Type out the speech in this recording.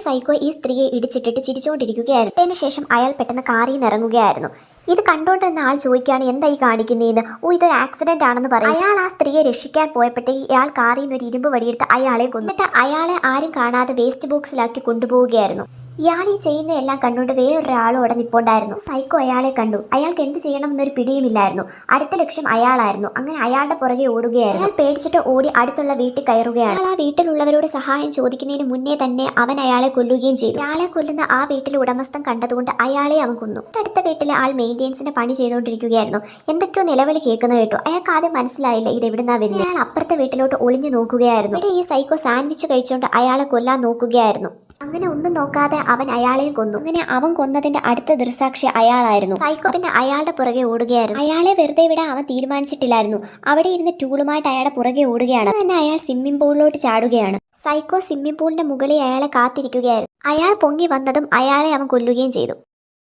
Psycho ഈ സ്ത്രീയെ ഇടിച്ചിട്ടിട്ട് ചിരിച്ചുകൊണ്ടിരിക്കുകയായിരുന്നു. അതിനുശേഷം അയാൾ പെട്ടെന്ന് കാറിൽ നിന്ന് ഇറങ്ങുകയായിരുന്നു. ഇത് കണ്ടുകൊണ്ടിരുന്ന ആൾ ചോദിക്കുകയാണ് എന്തായി കാണിക്കുന്നതെന്ന്. ഇതൊരു ആക്സിഡന്റ് ആണെന്ന് പറയും. അയാൾ ആ സ്ത്രീയെ രക്ഷിക്കാൻ പോയപ്പോഴത്തേക്ക് ഇയാൾ കാറിൽ നിന്ന് ഒരു ഇരുമ്പ് വടിയെടുത്ത് അയാളെ കൊന്നിട്ട് അയാളെ ആരും കാണാതെ വേസ്റ്റ് ബോക്സിലാക്കി കൊണ്ടുപോവുകയായിരുന്നു. ഇയാൾ ഈ ചെയ്യുന്നതെല്ലാം കണ്ടുകൊണ്ട് വേറൊരാളും അവിടെ നിൽപ്പുണ്ടായിരുന്നു. സൈക്കോ അയാളെ കണ്ടു. അയാൾക്ക് എന്ത് ചെയ്യണമെന്നൊരു പിടിയുമില്ലായിരുന്നു. അടുത്ത ലക്ഷ്യം അയാളായിരുന്നു. അങ്ങനെ അയാളുടെ പുറകെ ഓടുകയായിരുന്നു. അയാൾ പേടിച്ചിട്ട് ഓടി അടുത്തുള്ള വീട്ടിൽ കയറുകയാണ്. അയാൾ ആ വീട്ടിലുള്ളവരോട് സഹായം ചോദിക്കുന്നതിന് മുന്നേ തന്നെ അവൻ അയാളെ കൊല്ലുകയും ചെയ്തു. അയാളെ കൊല്ലുന്ന ആ വീട്ടിലെ ഉടമസ്ഥൻ കണ്ടതുകൊണ്ട് അയാളെ അവൻ കൊന്നു. അടുത്ത വീട്ടിലെ ആൾ മെയിൻ്റെനൻസിന്റെ പണി ചെയ്തുകൊണ്ടിരിക്കുകയായിരുന്നു. എന്തൊക്കെയോ നിലവിളി കേൾക്കുന്ന കേട്ടു. അയാൾക്ക് ആദ്യം മനസ്സിലായില്ല ഇത് എവിടുന്നാ വരുന്നത്. അയാൾ അപ്പുറത്തെ വീട്ടിലോട്ട് ഒളിഞ്ഞു നോക്കുകയായിരുന്നു. ഇവിടെ ഈ സൈക്കോ സാൻഡ്വിച്ച് കഴിച്ചുകൊണ്ട് അയാളെ കൊല്ലാൻ നോക്കുകയായിരുന്നു. അങ്ങനെ ഒന്നും നോക്കാതെ അവൻ അയാളെയും കൊന്നു. അങ്ങനെ അവൻ കൊന്നതിന്റെ അടുത്ത ദൃസാക്ഷി അയാളായിരുന്നു. സൈക്കോ പിന്നെ അയാളുടെ പുറകെ ഓടുകയായിരുന്നു. അയാളെ വെറുതെ വിടാൻ അവൻ തീരുമാനിച്ചിട്ടില്ലായിരുന്നു. അവിടെ ഇരുന്ന് ടൂളുമായിട്ട് അയാളുടെ പുറകെ ഓടുകയാണ്. തന്നെ അയാൾ സ്വിമ്മിംഗ് പൂളിലോട്ട് ചാടുകയാണ്. സൈക്കോ സ്വിമ്മിംഗ് പൂളിന്റെ മുകളിൽ അയാളെ കാത്തിരിക്കുകയായിരുന്നു. അയാൾ പൊങ്ങി വന്നതും അയാളെ അവൻ കൊല്ലുകയും ചെയ്തു.